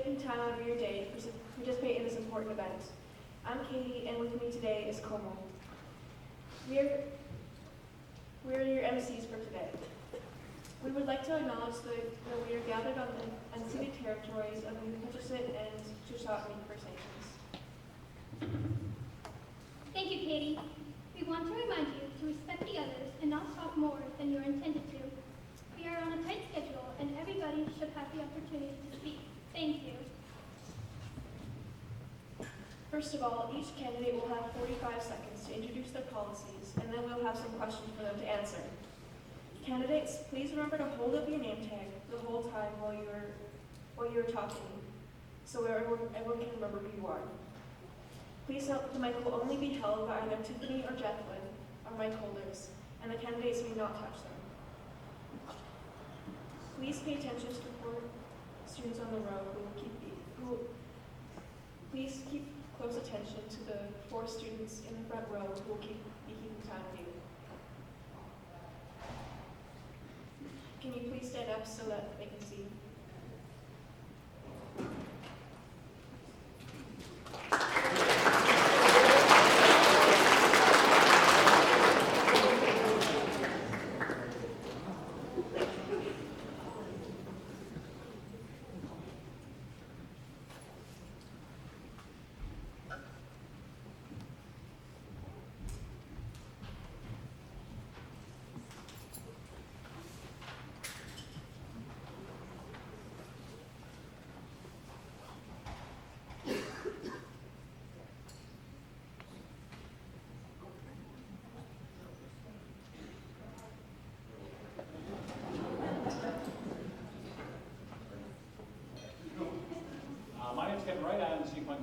taking time out of your day to participate in this important event. I'm Katie, and with me today is Como. We're your MCs for today. We would like to acknowledge that we are gathered on the unceded territories of the Nipissing and Shuswap First Nations. Thank you, Katie. We want to remind you to respect the others and not talk more than you're intended to. We are on a tight schedule, and everybody should have the opportunity to speak. Thank you. First of all, each candidate will have 45 seconds to introduce their policies, and then we'll have some questions for them to answer. Candidates, please remember to hold up your name tag the whole time while you're talking, so everyone can remember who you are. Please note that the mic will only be held by either Tiffany or Jacqueline, our mic holders, and the candidates may not touch them. Please pay attention to the four students on the row please keep close attention to the four students in the front row who will be keeping time with you. Can you please stand up so that they can see?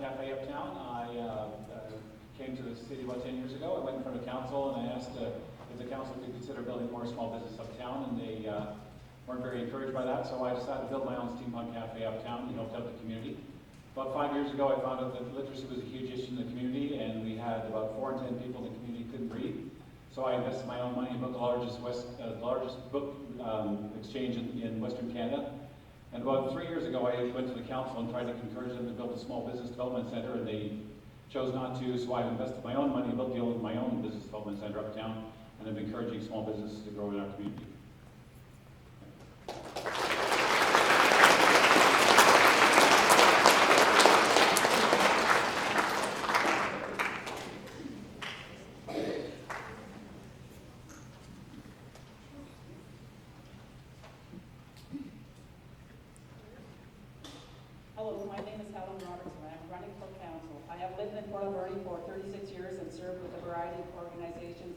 Cafe uptown. I came to the city about 10 years ago. I went in front of council and I asked if the council could consider building more small business uptown, and they weren't very encouraged by that, so I decided to build my own steampunk cafe uptown and helped out the community. About 5 years ago, I found out that literacy was a huge issue in the community, and we had about 4 in 10 people in the community couldn't read. So I invested my own money and built the largest book exchange in Western Canada. And about 3 years ago, I went to the council and tried to encourage them to build a small business development center, and they chose not to, so I've invested my own money and built my own business development center uptown, and I'm encouraging small businesses to grow in our community.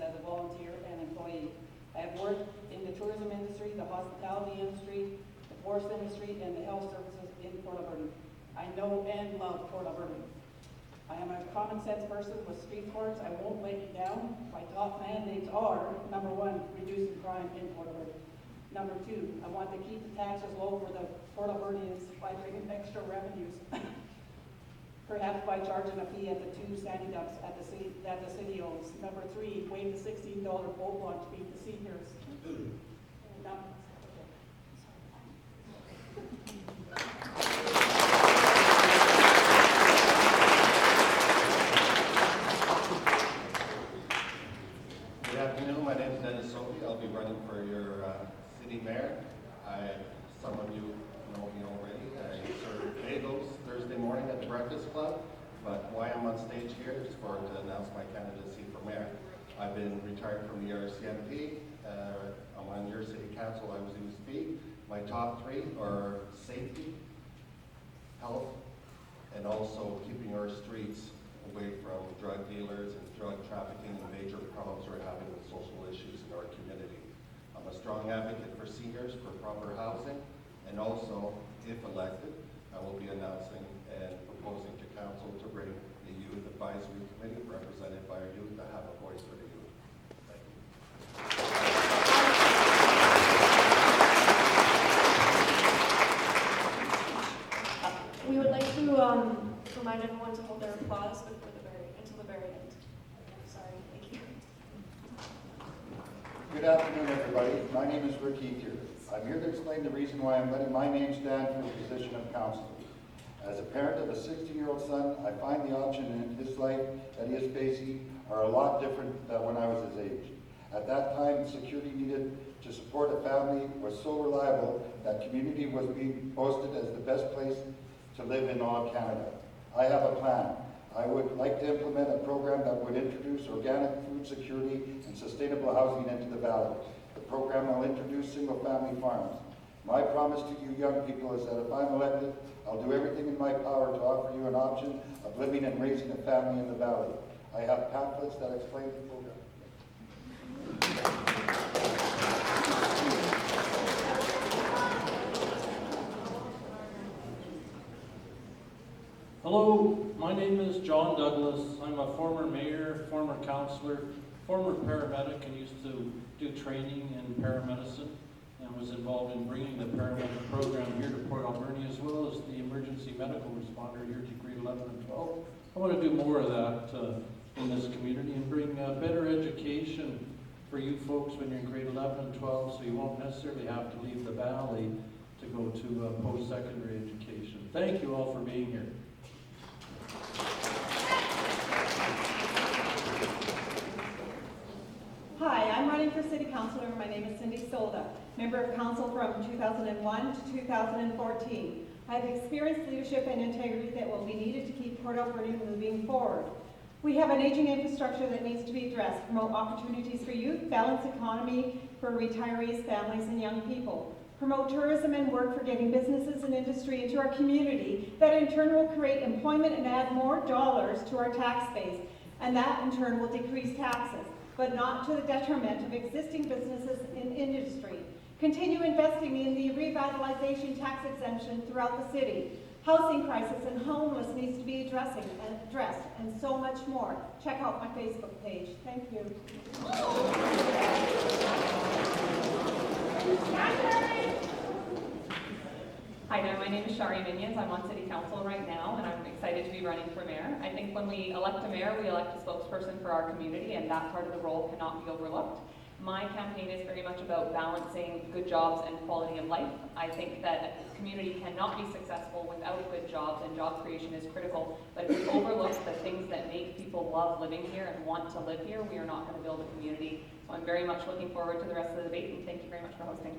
As a volunteer and employee. I have worked in the tourism industry, the hospitality industry, the forest industry, and the health services in Port Alberta. I know and love Port Alberta. I am a common sense person with street cords. I won't let you down. My top mandates are, number 1, reducing crime in Port Alberta. Number 2, I want to keep the taxes low for the Port Albertans by bringing extra revenues. Perhaps by charging a fee at the 2 sandy dumps that the city owns. Number 3, waive the $16 boat launch fee to seniors. Good afternoon, my name is Dennis Sophie. I'll be running for your city mayor. Some of you know me already. I serve bagels Thursday morning at the Breakfast Club, but why I'm on stage here is to announce my candidacy for mayor. I've been retired from the RCMP. I'm on your city council. I was in speak. My top 3 are safety, health, and also keeping our streets away from drug dealers and drug trafficking and major problems we're having with social issues in our community. I'm a strong advocate for seniors, for proper housing, and also, if elected, I will be announcing and proposing to council to bring a youth advisory committee represented by our youth to have a voice for the youth. Thank you. We would like to remind everyone to hold their applause until the very end. Sorry, thank you. Good afternoon, everybody. My name is Rick Eater. I'm here to explain the reason why I'm letting my name stand for the position of councillor. parent of a 16-year-old son, I find the options in his life that he is facing are a lot different than when I was his age. At that time, the security needed to support a family was so reliable that community was being boasted as the best place to live in all Canada. I have a plan. I would like to implement a program that would introduce organic food security and sustainable housing into the valley. The program will introduce single-family farms. My promise to you young people is that if I'm elected, I'll do everything in my power to offer you an option of living and raising a family in the valley. I have pamphlets that explain the program. Hello, my name is John Douglas. I'm a former mayor, former councillor, former paramedic, and used to do training in paramedicine, and was involved in bringing the paramedic program here to Port Alberni, as well as the emergency medical responder here to grade 11 and 12. I want to do more of that in this community and bring better education for you folks when you're in grade 11 and 12, so you won't necessarily have to leave the valley to go to post-secondary education. Thank you all for being here. Hi, I'm running for City Councilor. My name is Cindy Solda, Member of Council from 2001 to 2014. I have experienced leadership and integrity that will be needed to keep Port Alberni moving forward. We have an aging infrastructure that needs to be addressed, promote opportunities for youth, balance economy for retirees, families, and young people. Promote tourism and work for getting businesses and industry into our community that in turn will create employment and add more dollars to our tax base, and that in turn will decrease taxes, but not to the detriment of existing businesses in industry. Continue investing in the revitalization tax exemption throughout the city. Housing crisis and homeless needs to be addressed, and so much more. Check out my Facebook page. Thank you. Hi there, my name is Shari Minions. I'm on City Council right now, and I'm excited to be running for mayor. I think when we elect a mayor, we elect a spokesperson for our community, and that part of the role cannot be overlooked. My campaign is very much about balancing good jobs and quality of life. I think that a community cannot be successful without good jobs, and job creation is critical. But if we overlook the things that make people love living here and want to live here, we are not going to build a community. So I'm very much looking forward to the rest of the debate, and thank you very much for hosting.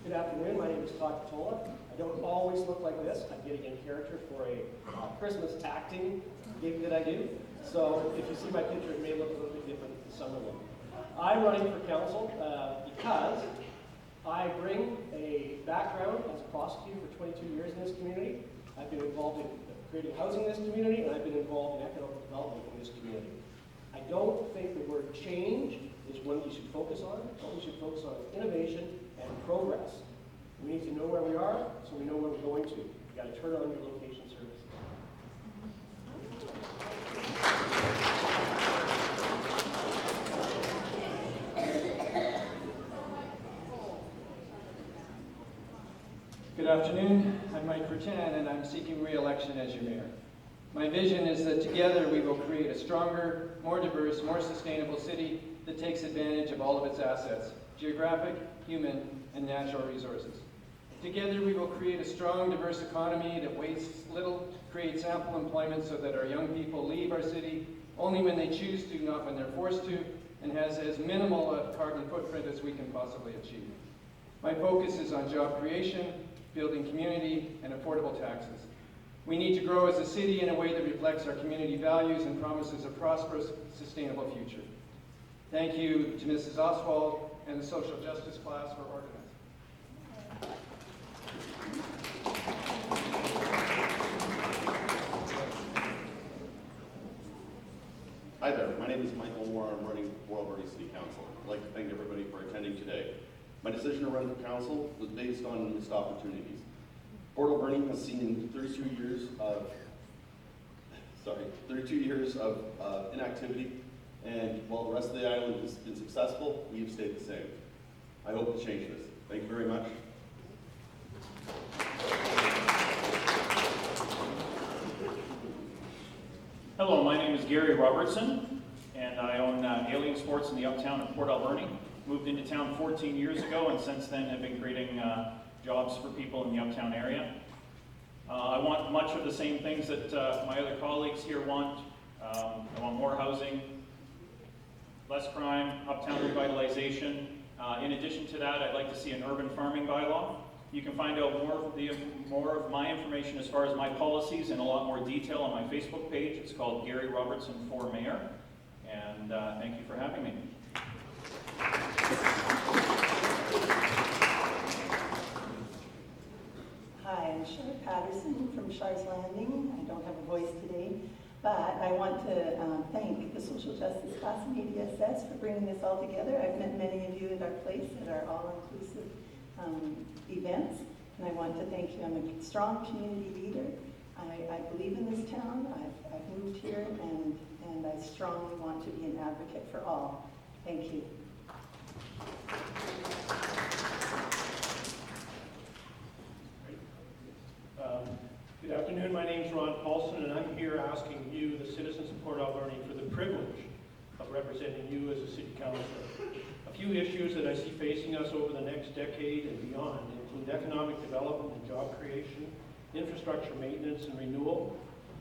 Good afternoon, my name is Todd Catola. I don't always look like this. I'm getting in character for a Christmas acting gig that I do. So if you see my picture, it may look a little bit different than the summer look. I'm running for council because I bring a background as a prosecutor for 22 years in this community. I've been involved in creating housing in this community, and I've been involved in economic development in this community. I don't think the word change is one that you should focus on. What we should focus on is innovation and progress. We need to know where we are, so we know where we're going to. You've got to turn on your location services. Good afternoon, I'm Mike Bertan, and I'm seeking re-election as your mayor. My vision is that together we will create a stronger, more diverse, more sustainable city that takes advantage of all of its assets, geographic, human, and natural resources. Together we will create a strong, diverse economy that wastes little, creates ample employment so that our young people leave our city only when they choose to, not when they're forced to, and has as minimal a carbon footprint as we can possibly achieve. My focus is on job creation, building community, and affordable taxes. We need to grow as a city in a way that reflects our community values and promises a prosperous, sustainable future. Thank you to Mrs. Oswald and the social justice class for organizing. Hi there, my name is Michael Moore. I'm running for Port Alberni City Council. I'd like to thank everybody for attending today. My decision to run for council was based on missed opportunities. Port Alberni has seen 32 years of inactivity, and while the rest of the island has been successful, we have stayed the same. I hope to change this. Thank you very much. Hello, my name is Gary Robertson, and I own Alien Sports in the uptown of Port Alberni. moved into town 14 years ago, and since then have been creating jobs for people in the uptown area. I want much of the same things that my other colleagues here want. I want more housing, less crime, uptown revitalization. In addition to that, I'd like to see an urban farming bylaw. You can find out more of my information as far as my policies in a lot more detail on my Facebook page. It's called Gary Robertson for Mayor. And thank you for having me. Hi, I'm Shar Patterson from Shar's Landing. I don't have a voice today, but I want to thank the Social Justice Class and ADSS for bringing this all together. I've met many of you at our place at our all-inclusive events, and I want to thank you. I'm a strong community leader. I believe in this town. I've moved here, and I strongly want to be an advocate for all. Thank you. Good afternoon, my name is Ron Paulson, and I'm here asking you, the citizens of Port Alberni, for the privilege of representing you as a city councilor. A few issues that I see facing us over the next decade and beyond include economic development and job creation, infrastructure maintenance and renewal,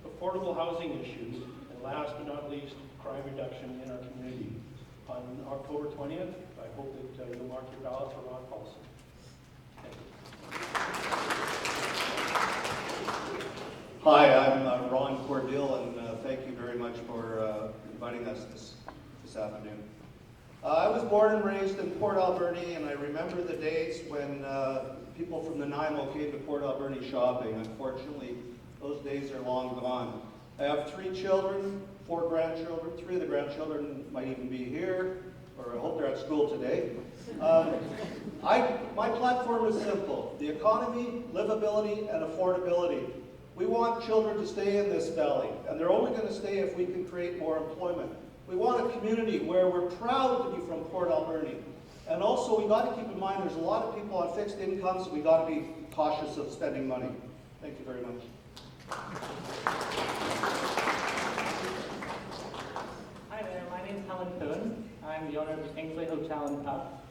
affordable housing issues, and last but not least, crime reduction in our community. On October 20th, I hope that you'll mark your ballot for Ron Paulson. Thank you. Hi, I'm Ron Cordill, and thank you very much for inviting us this afternoon. I was born and raised in Port Alberni, and I remember the days when people from Nanaimo came to Port Alberni shopping. Unfortunately, those days are long gone. I have 3 children, 4 grandchildren. 3 of the grandchildren might even be here, or I hope they're at school today. My platform is simple: the economy, livability, and affordability. We want children to stay in this valley, and they're only going to stay if we can create more employment. We want a community where we're proud to be from Port Alberni. And also, we got to keep in mind there's a lot of people on fixed incomes, so we got to be cautious of spending money. Thank you very much. Hi there, my name is Helen Poon. I'm the owner of the Kingsley Hotel and Pub.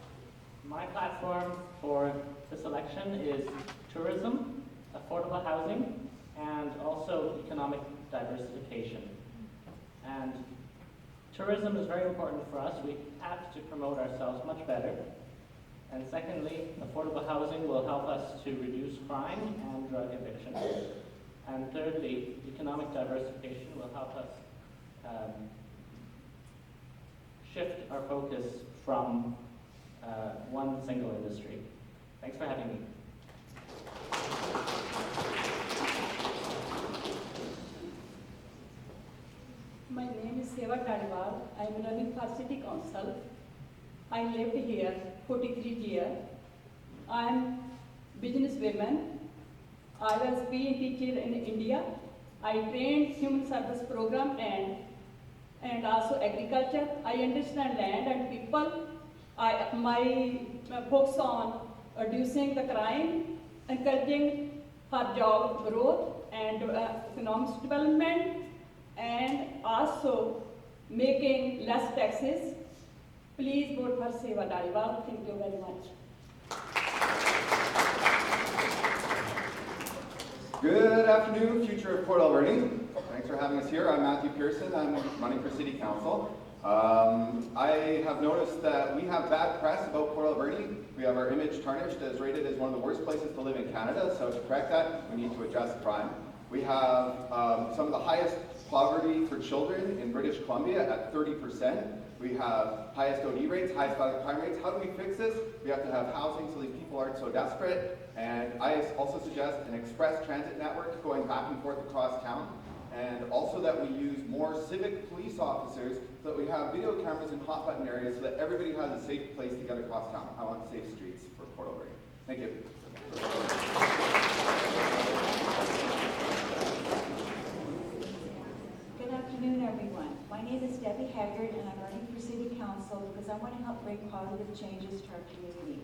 My platform for this election is tourism, affordable housing, and also economic diversification. And tourism is very important for us. We have to promote ourselves much better. And secondly, affordable housing will help us to reduce crime and drug addiction. And thirdly, economic diversification will help us shift our focus from one single industry. Thanks for having me. My name is Seva Tadwal. I am running for City Council. I lived here 43 years. I am businesswoman. I was PE teacher in India. I trained human service program and also agriculture. I understand land and people. My focus on reducing the crime, encouraging for job growth and economic development, and also making less taxes. Please vote for Seva Tadwal. Thank you very much. Good afternoon, future of Port Alberni. Thanks for having us here. I'm Matthew Pearson. I'm running for City Council. I have noticed that we have bad press about Port Alberni. We have our image tarnished as rated as one of the worst places to live in Canada, so to correct that, we need to address crime. We have some of the highest poverty for children in British Columbia at 30%. We have highest OD rates, highest violent crime rates. How do we fix this? We have to have housing so these people aren't so desperate. And I also suggest an express transit network going back and forth across town. And also that we use more civic police officers so that we have video cameras in hot button areas so that everybody has a safe place to get across town. I want safe streets for Port Alberni. Thank you. Good afternoon, everyone. My name is Debbie Haggard, and I'm running for City Council because I want to help bring positive changes to our community.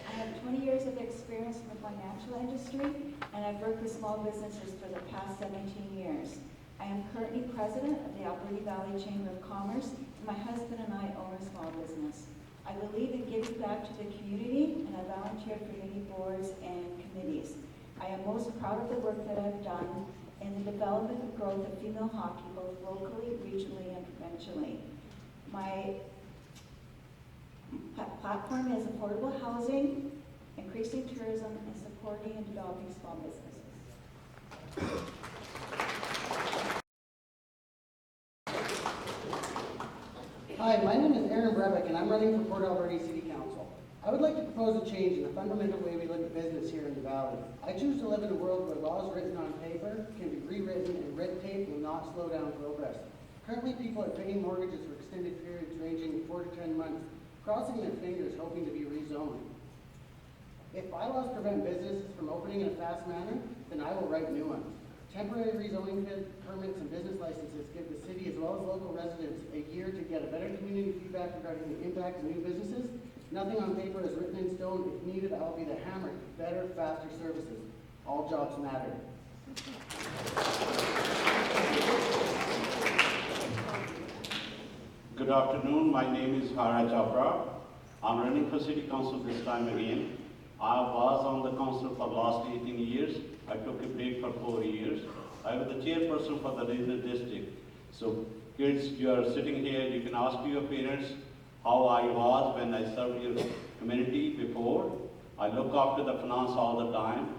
I have 20 years of experience in the financial industry, and I've worked with small businesses for the past 17 years. I am currently president of the Alberta Valley Chamber of Commerce, and my husband and I own a small business. I believe in giving back to the community, and I volunteered for many boards and committees. I am most proud of the work that I've done in the development and growth of female hockey, both locally, regionally, and provincially. My platform is affordable housing, increasing tourism, and supporting and developing small businesses. Hi, my name is Aaron Brebeck, and I'm running for Port Alberni City Council. I would like to propose a change in the fundamental way we look at business here in the Valley. I choose to live in a world where laws written on paper can be rewritten and red tape will not slow down progress. Currently, people are paying mortgages for extended periods ranging 4 to 10 months, crossing their fingers hoping to be rezoned. If bylaws prevent businesses from opening in a fast manner, then I will write new ones. Temporary rezoning permits and business licenses give the city as well as local residents a year to get a better community feedback regarding the impact of new businesses. Nothing on paper is written in stone. If needed, I will be the hammer. Better, faster services. All jobs matter. Good afternoon. My name is Kiara Chopra. I'm running for City Council this time again. I was on the council for the last 18 years. I took a break for 4 years. I was the chairperson for the regional district. So kids, you are sitting here, you can ask your parents how I was when I served your community before. I look after the finance all the time.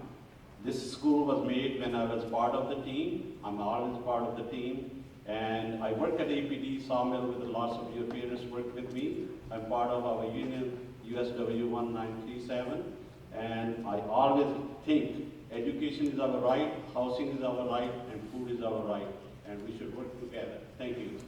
This school was made when I was part of the team. I'm always part of the team. And I work at APD Sawmill with lots of your parents work with me. I'm part of our union USW 1937. And I always think education is our right, housing is our right, and food is our right. And we should work together. Thank you.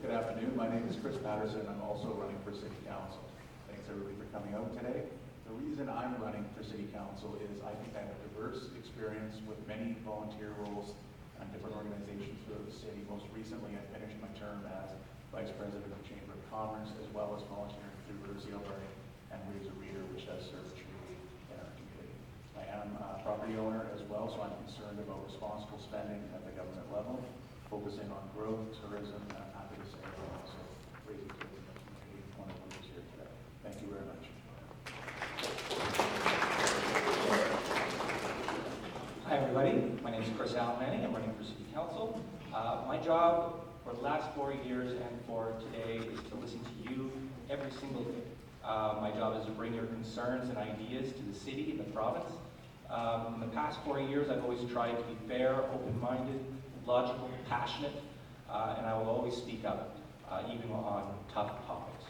Good afternoon. My name is Chris Patterson. I'm also running for City Council. Thanks everybody for coming out today. The reason I'm running for City Council is I think I have a diverse experience with many volunteer roles on different organizations throughout the city. Most recently, I finished my term as Vice President of the Chamber of Commerce, as well as volunteering through Literacy Alberta and Waves a Reader, which does serve community in our community. I am a property owner as well, so I'm concerned about responsible spending at the government level, focusing on growth, tourism, and I'm happy to say we're also raising kids in the community. One of them is here today. Thank you very much. Hi everybody, my name is Chris Allen Manning. I'm running for City Council. My job for the last 4 years and for today is to listen to you every single day. My job is to bring your concerns and ideas to the city and the province. In the past 4 years, I've always tried to be fair, open-minded, logical, passionate, and I will always speak up, even on tough topics.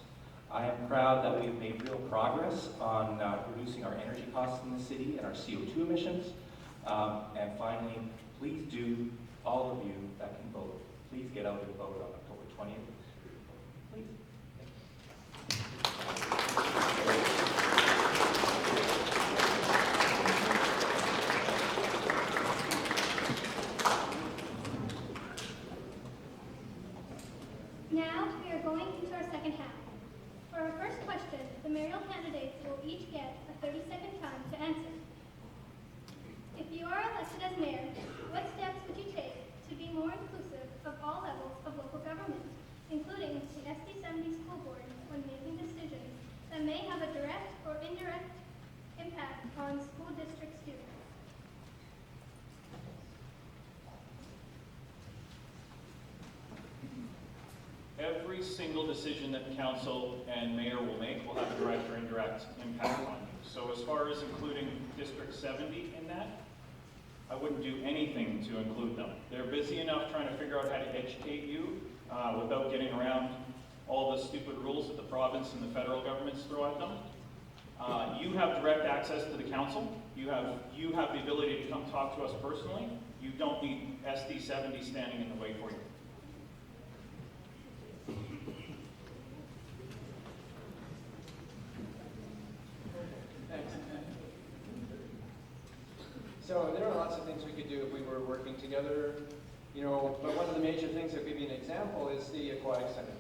I am proud that we have made real progress on reducing our energy costs in the city and our CO2 emissions. And finally, please do, all of you that can vote, please get out and vote on October 20th. Please. Now, we are going into our second half. For our first question, the mayoral candidates will each get a 30-second time to answer. If you are elected as mayor, what steps would you take to be more inclusive of all levels of local government, including the SD70 school board, when making decisions that may have a direct or indirect impact on school district students? Every single decision that council and mayor will make will have a direct or indirect impact on you. So as far as including District 70 in that, I wouldn't do anything to include them. They're busy enough trying to figure out how to educate you without getting around all the stupid rules that the province and the federal governments throw at them. You have direct access to the council. You have the ability to come talk to us personally. You don't need SD70 standing in the way for you. Thanks. So there are lots of things we could do if we were working together, you know, but one of the major things, I'll give you an example, is the aquatic center.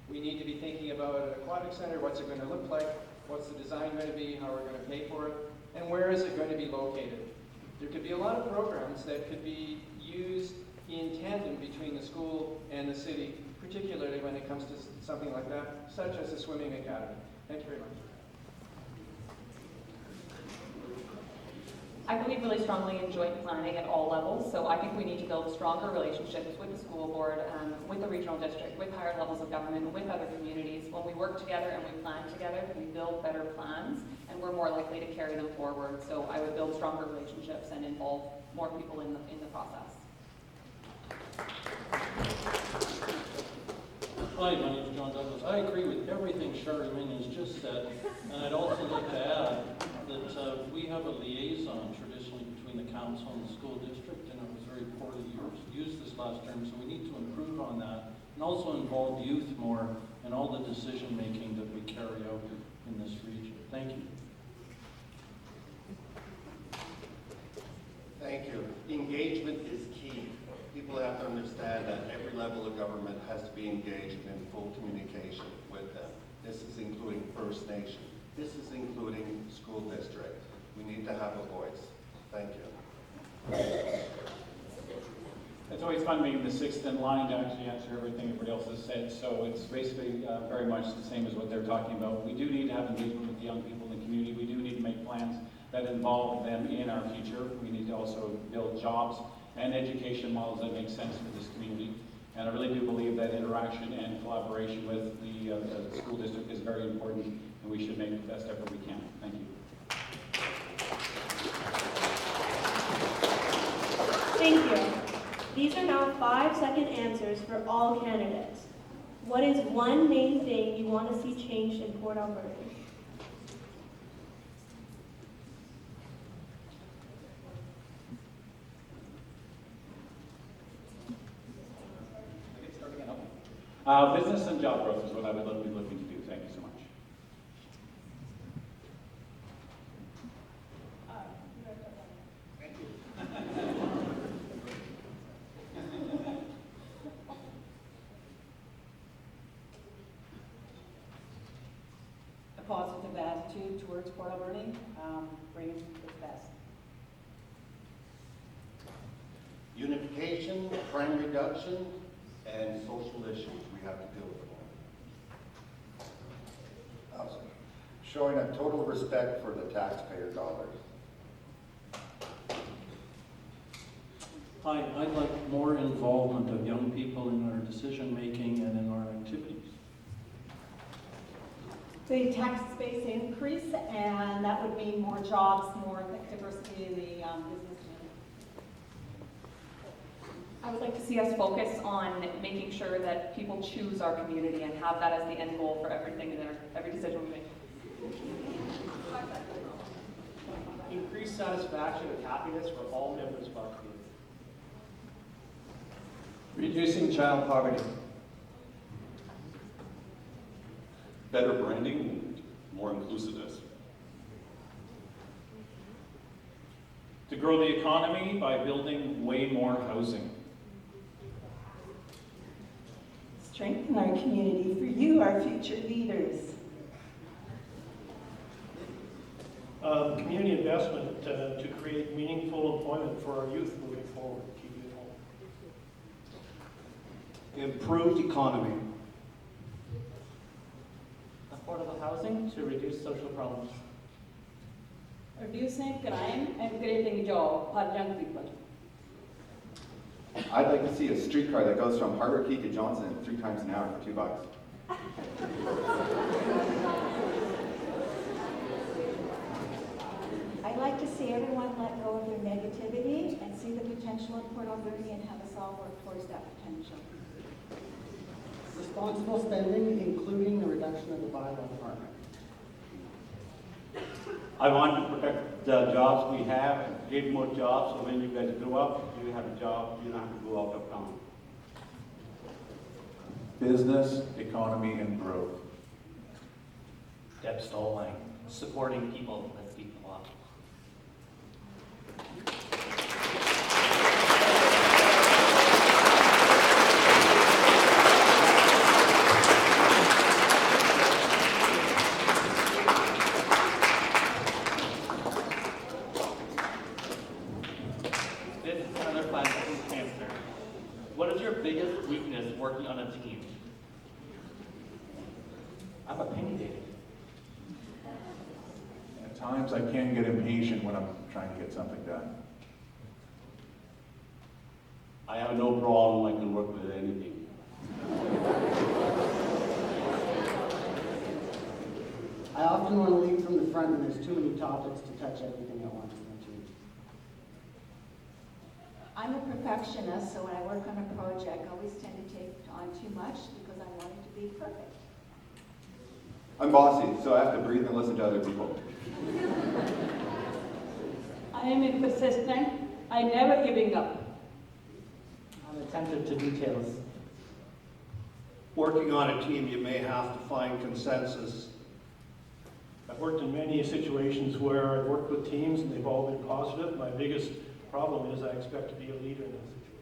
We need to be thinking about an aquatic center, what's it going to look like, what's the design going to be, how we're going to pay for it, and where is it going to be located. There could be a lot of programs that could be used in tandem between the school and the city particularly when it comes to something like that, such as a swimming academy. Thank you very much. I believe really strongly in joint planning at all levels, so I think we need to build stronger relationships with the school board, with the regional district, with higher levels of government, with other communities. When we work together and we plan together, we build better plans, and we're more likely to carry them forward. So I would build stronger relationships and involve more people in the process. Hi, my name is John Douglas. I agree with everything Shari Minion's just said, and I'd also like to add that we have a liaison traditionally between the council and the school district, and it was very poorly used this last term, so we need to improve on that, and also involve youth more in all the decision-making that we carry out in this region. Thank you. Thank you. Engagement is key. People have to understand that every level of government has to be engaged and in full communication with them. This is including First Nation. This is including school district. We need to have a voice. Thank you. It's always fun being the sixth in line to actually answer everything everybody else has said, so it's basically very much the same as what they're talking about. We do need to have engagement with the young people in the community. We do need to make plans that involve them in our future. We need to also build jobs and education models that make sense for this community. And I really do believe that interaction and collaboration with the school district is very important, and we should make the best effort we can. Thank you. Thank you. These are now 5-second answers for all candidates. What is one main thing you want to see changed in Port Alberta? Business and job growth is what I would be looking to do. Thank you so much. A positive attitude towards Port Alberta, bringing the best. Unification, crime reduction, and social issues we have to deal with. Showing a total respect for the taxpayer dollars. Hi, I'd like more involvement of young people in our decision-making and in our activities. The tax base increase, and that would mean more jobs, more diversity in the business community. I would like to see us focus on making sure that people choose our community and have that as the end goal for everything in every decision we make. Increased satisfaction and happiness for all members of our community. Reducing child poverty. Better branding and more inclusiveness. To grow the economy by building way more housing. Strengthen our community for you, our future leaders. Community investment to create meaningful employment for our youth moving forward. Keep it home. Improved economy. Affordable housing to reduce social problems. Reducing crime and creating jobs for young people. I'd like to see a streetcar that goes from Harbor Key to Johnson 3 times an hour for $2. I'd like to see everyone let go of their negativity and see the potential of Port Alberta and have us all work towards that potential. Responsible spending, including the reduction of the bylaw department. I want to protect the jobs we have and create more jobs, so when you guys grow up, you have a job, you don't have to go out of town. Business, economy, and growth. Deb Stolling, supporting people that speak the law. This is another classic answer. What is your biggest weakness working on a team? I'm opinionated. At times I can get impatient when I'm trying to get something done. I have no problem, I can work with anything. I often want to lead from the front and there's too many topics to touch everything at once. I'm a perfectionist, so when I work on a project, I always tend to take on too much because I want it to be perfect. I'm bossy, so I have to breathe and listen to other people. I am persistent. I never giving up. I'm attentive to details. Working on a team, you may have to find consensus. I've worked in many situations where I've worked with teams and they've all been positive. My biggest problem is I expect to be a leader in that situation.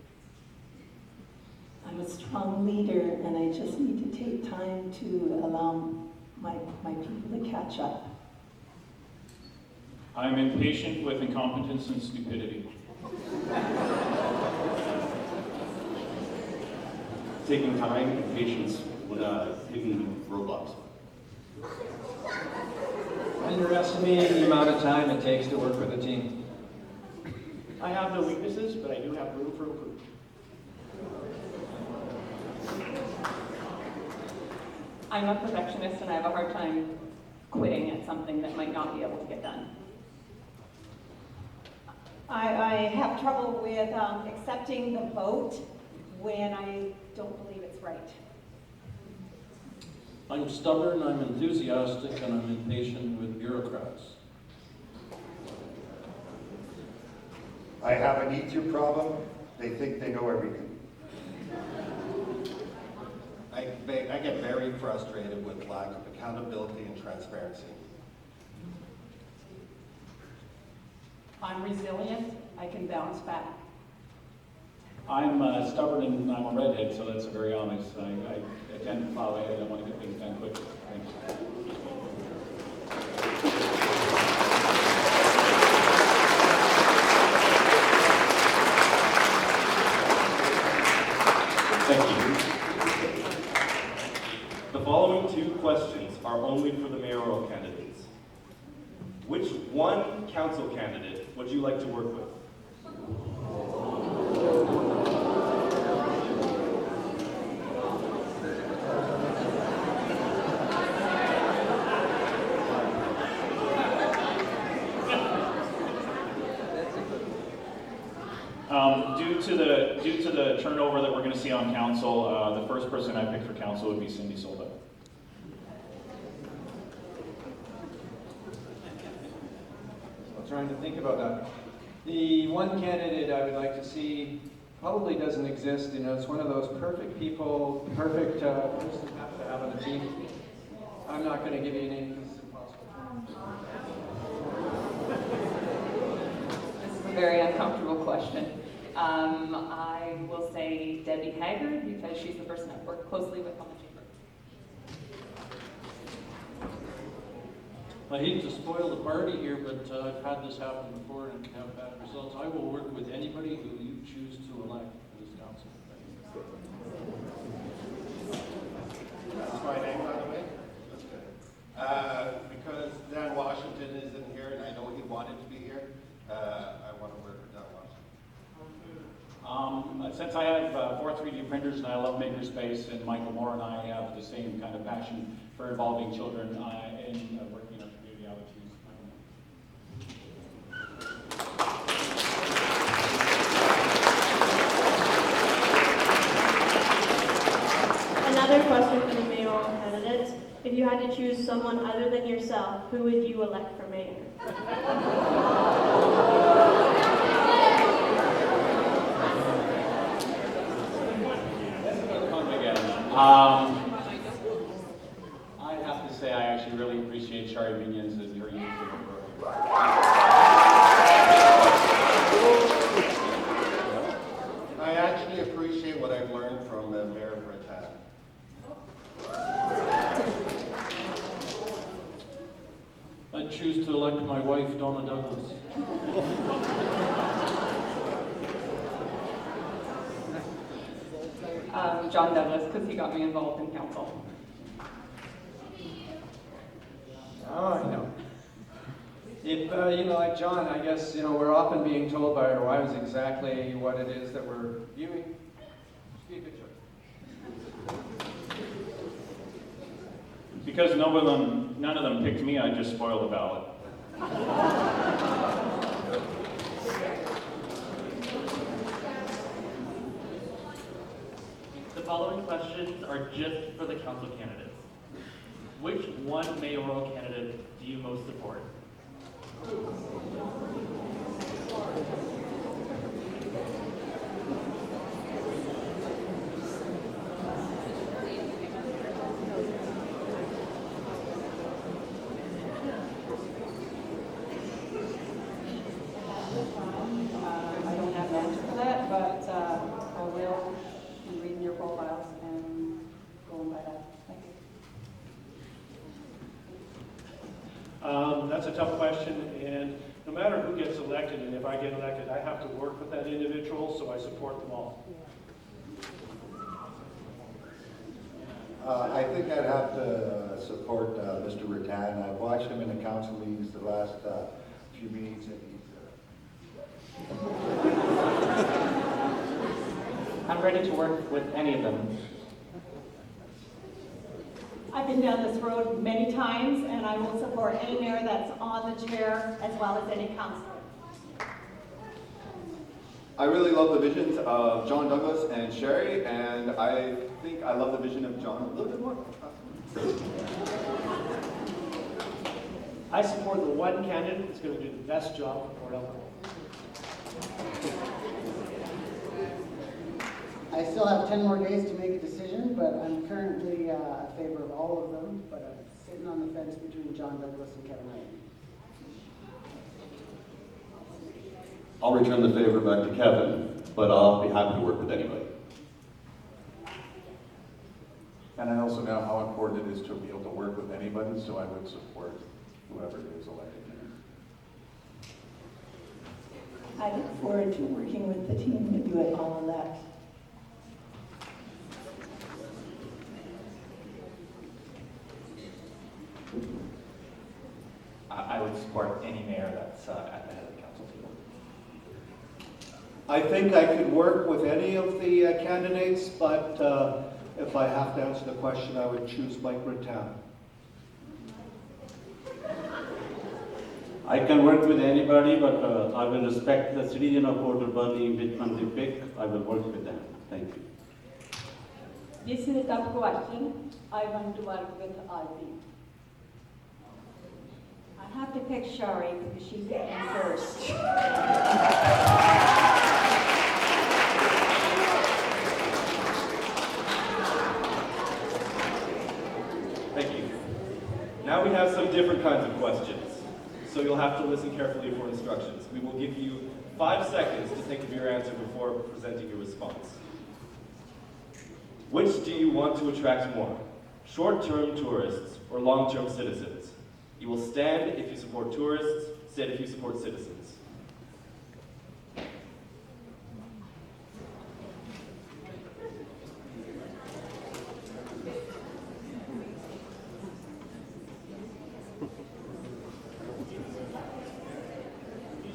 I'm a strong leader and I just need to take time to allow my people to catch up. I'm impatient with incompetence and stupidity. Taking time and patience when hitting roadblocks. Underestimating the amount of time it takes to work with a team. I have no weaknesses, but I do have room for improvement. I'm a perfectionist and I have a hard time quitting at something that might not be able to get done. I have trouble with accepting the vote when I don't believe it's right. I'm stubborn, I'm enthusiastic, and I'm impatient with bureaucrats. I have an EQ problem. They think they know everything. I get very frustrated with lack of accountability and transparency. I'm resilient. I can bounce back. I'm stubborn and I'm a redhead, so that's very honest. I tend to plow ahead. I want to get things done quickly. Thanks. Thank you. The following two questions are only for the mayoral candidates. Which one council candidate would you like to work with? Due to the turnover that we're going to see on council, the first person I picked for council would be Cindy Solda. I'm trying to think about that. The one candidate I would like to see probably doesn't exist. You know, it's one of those perfect people, perfect person you have to have on the team. I'm not going to give you a name because it's impossible. This is a very uncomfortable question. I will say Debbie Haggard because she's the person I've worked closely with on the chamber. I hate to spoil the party here, but I've had this happen before and can have bad results. I will work with anybody who you choose to elect for this council. That's my name, by the way. That's good. Because Dan Washington isn't here, and I know he wanted to be here, I want to work with Dan Washington. Since I have 4 3D printers and I love makerspace, and Michael Moore and I have the same kind of passion for involving children in working in our community, I would choose Michael Moore. Another question for the mayoral candidates. If you had to choose someone other than yourself, who would you elect for mayor? I have to say I actually really appreciate Shari Minions and her youth. I actually appreciate what I've learned from Mayor Bretan. I choose to elect my wife, Donna Douglas. John Douglas because he got me involved in council. Like John, I guess, we're often being told by our wives exactly what it is that we're viewing. Just be a good choice. Because none of them picked me, I just spoiled the ballot. The following questions are just for the council candidates. Which one mayoral candidate do you most support? I don't have an answer for that, but I will be reading your profiles and going by that. Thank you. That's a tough question, and no matter who gets elected, and if I get elected, I have to work with that individual, so I support them all. I think I'd have to support Mr. Rattan. I've watched him in the council meetings the last few meetings, and I'm ready to work with any of them. I've been down this road many times, and I will support any mayor that's on the chair as well as any councillor. I really love the visions of John Douglas and Sherry, and I think I love the vision of John a little bit more. I support the one candidate that's going to do the best job for Port Alberni. I still have 10 more days to make a decision, but I'm currently in favor of all of them, but I'm sitting on the fence between John Douglas and Kevin Knight. I'll return the favor back to Kevin, but I'll be happy to work with anybody. And I also know how important it is to be able to work with anybody, so I would support whoever is elected here. I look forward to working with the team that you would all elect. I would support any mayor that's at the head of the council table. I think I could work with any of the candidates, but if I have to answer the question, I would choose Mike Rattan. I can work with anybody, but I will respect the citizen of Port Alberni, which one they pick. I will work with them. Thank you. This is a tough question. I want to work with RP. I have to pick Shari because she picked me first. Thank you. Now we have some different kinds of questions, so you'll have to listen carefully for instructions. We will give you 5 seconds to think of your answer before presenting your response. Which do you want to attract more? Short-term tourists or long-term citizens? You will stand if you support tourists, sit if you support citizens.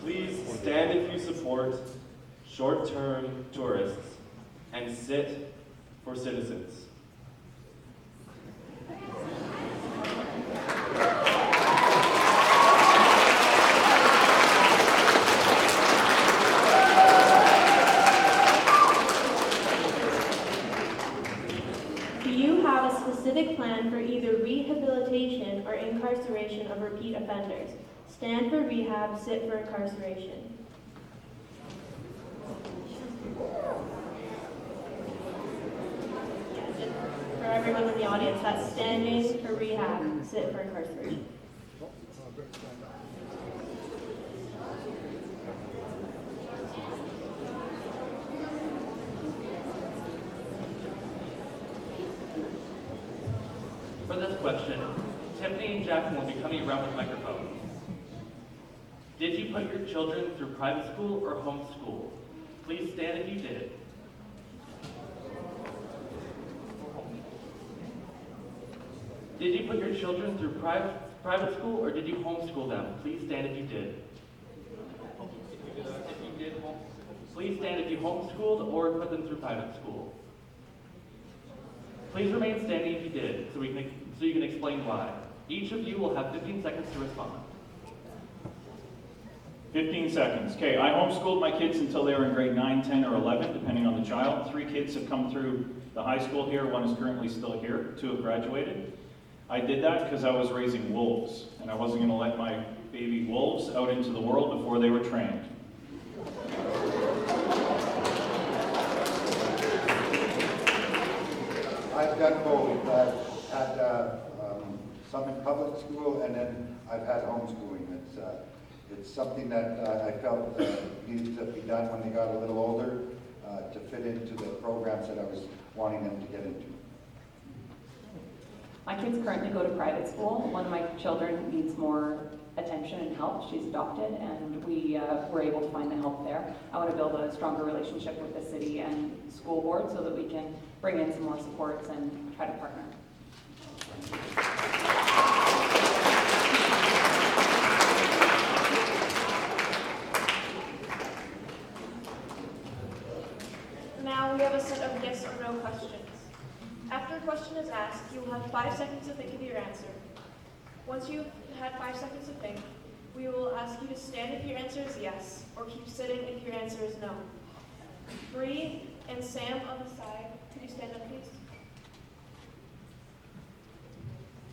Please stand if you support short-term tourists and sit for citizens. Do you have a specific plan for either rehabilitation or incarceration of repeat offenders? Stand for rehab, sit for incarceration. For everyone in the audience, that's standing for rehab, sit for incarceration. For this question, Tiffany and Jackson will be coming around with microphones. Did you put your children through private school or homeschool? Please stand if you did. Did you put your children through private private school or did you homeschool them? Please stand if you did. Please stand if you homeschooled or put them through private school. Please remain standing if you did, so you can explain why. Each of you will have 15 seconds to respond. 15 seconds. Okay, I homeschooled my kids until they were in grade 9, 10, or 11, depending on the child. 3 kids have come through the high school here. 1 is currently still here. 2 have graduated. I did that because I was raising wolves, and I wasn't going to let my baby wolves out into the world before they were trained. I've done both. I've had some in public school, and then I've had homeschooling. It's something that I felt needed to be done when they got a little older to fit into the programs that I was wanting them to get into. My kids currently go to private school. One of my children needs more attention and help. She's adopted, and we were able to find the help there. I want to build a stronger relationship with the city and school board so that we can bring in some more supports and try to partner. Now we have a set of yes or no questions. After a question is asked, you will have 5 seconds to think of your answer. Once you've had 5 seconds to think, we will ask you to stand if your answer is yes, or keep sitting if your answer is no. Bree and Sam on the side, could you stand up, please?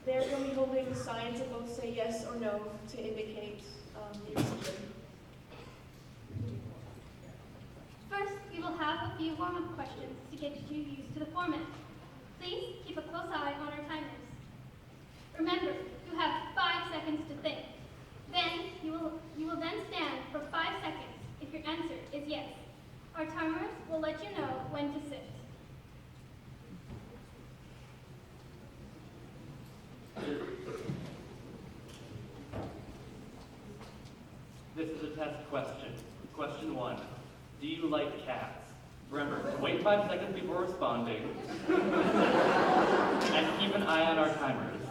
They're going to be holding the sign to both say yes or no to indicate your decision. First, we will have a few warm-up questions to get you used to the format. Please keep a close eye on our timers. Remember, you have 5 seconds to think. Then you will then stand for 5 seconds if your answer is yes. Our timers will let you know when to sit. This is a test question. Question 1. Do you like cats? Remember to wait 5 seconds before responding and keep an eye on our timers.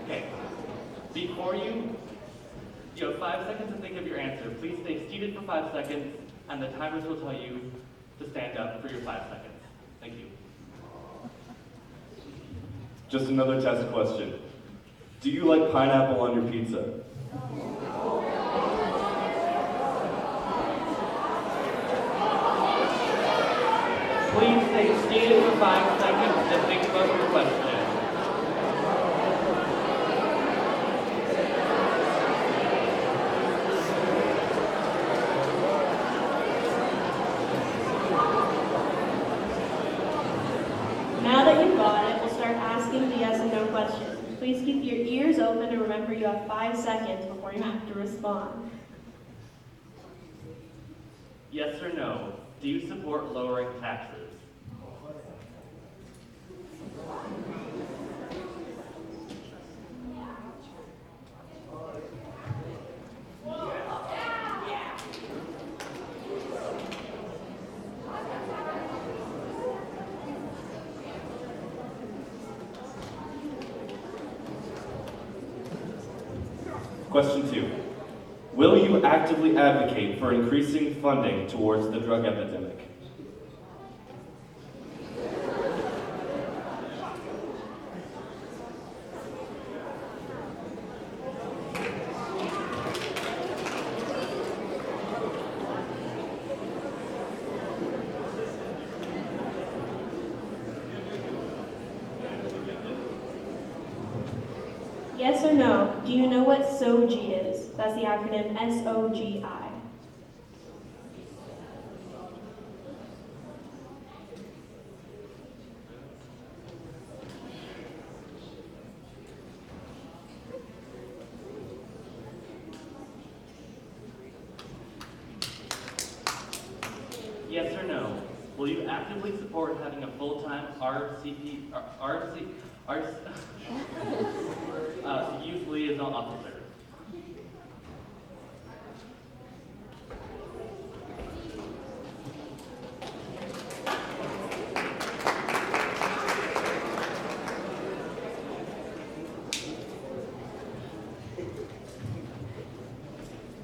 Okay. Before you have 5 seconds to think of your answer. Please stay seated for 5 seconds, and the timers will tell you to stand up for your 5 seconds. Thank you. Just another test question. Do you like pineapple on your pizza? Please stay seated for 5 seconds to think about your question. Now that you've got it, we'll start asking the yes and no questions. Please keep your ears open and remember you have 5 seconds before you have to respond. Yes or no, do you support lowering taxes? Question 2. Will you actively advocate for increasing funding towards the drug epidemic? Yes or no, do you know what SOGI is? That's the acronym SOGI. Yes or no, will you actively support having a full-time youth liaison officer?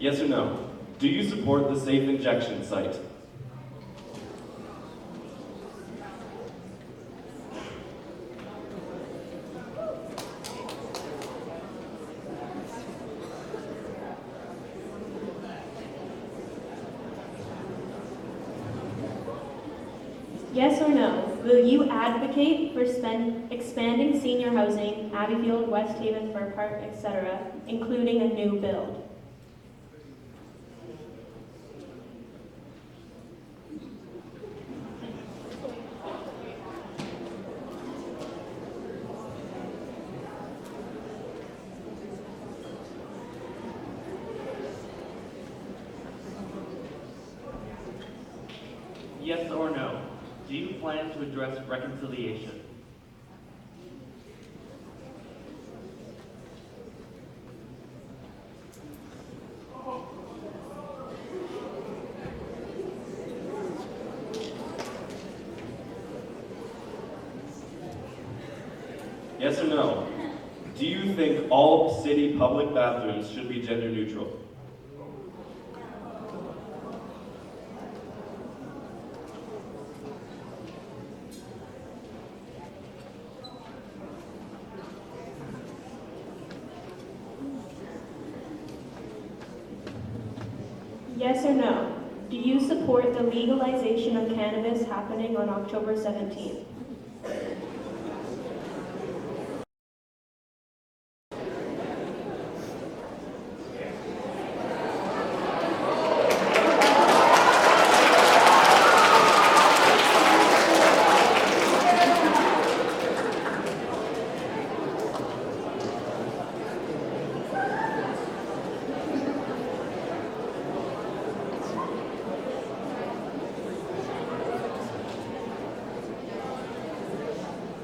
Yes or no? Do you support the safe injection site? Yes or no? Will you advocate for expanding senior housing, Abbeyfield, West Haven, Fir Park, etc., including a new build? Yes or no? Do you plan to address reconciliation? Yes or no? Do you think all city public bathrooms should be gender neutral? Yes or no? Do you support the legalization of cannabis happening on October 17th?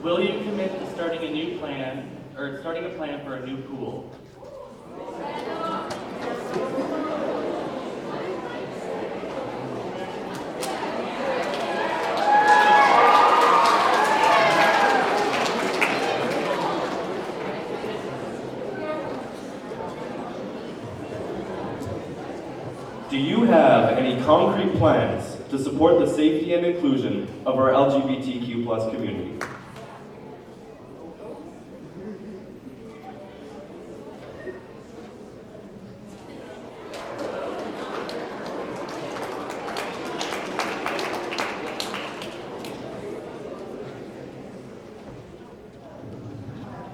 Will you commit to starting a plan for a new pool? Do you have any concrete plans to support the safety and inclusion of our LGBTQ+ community?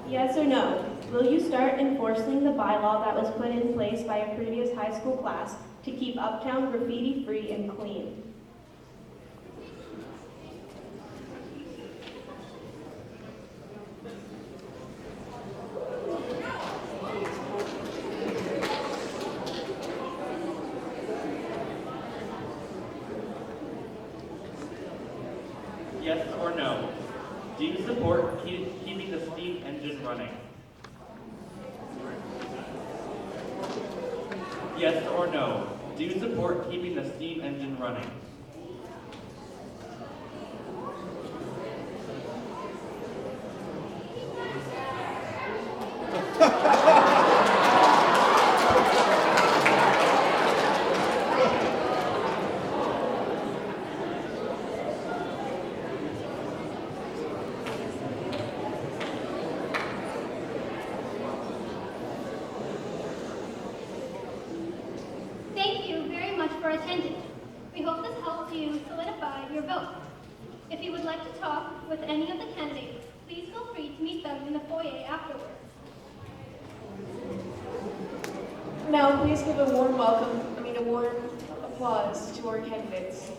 Yes or no? Will you start enforcing the bylaw that was put in place by a previous high school class to keep Uptown graffiti-free and clean? Yes or no? Do you support keeping the steam engine running? Yes or no? Do you support keeping the steam engine running? Thank you very much for attending. We hope this helps you solidify your vote. If you would like to talk with any of the candidates, please feel free to meet them in the foyer afterwards. Now, please give a warm applause to our candidates.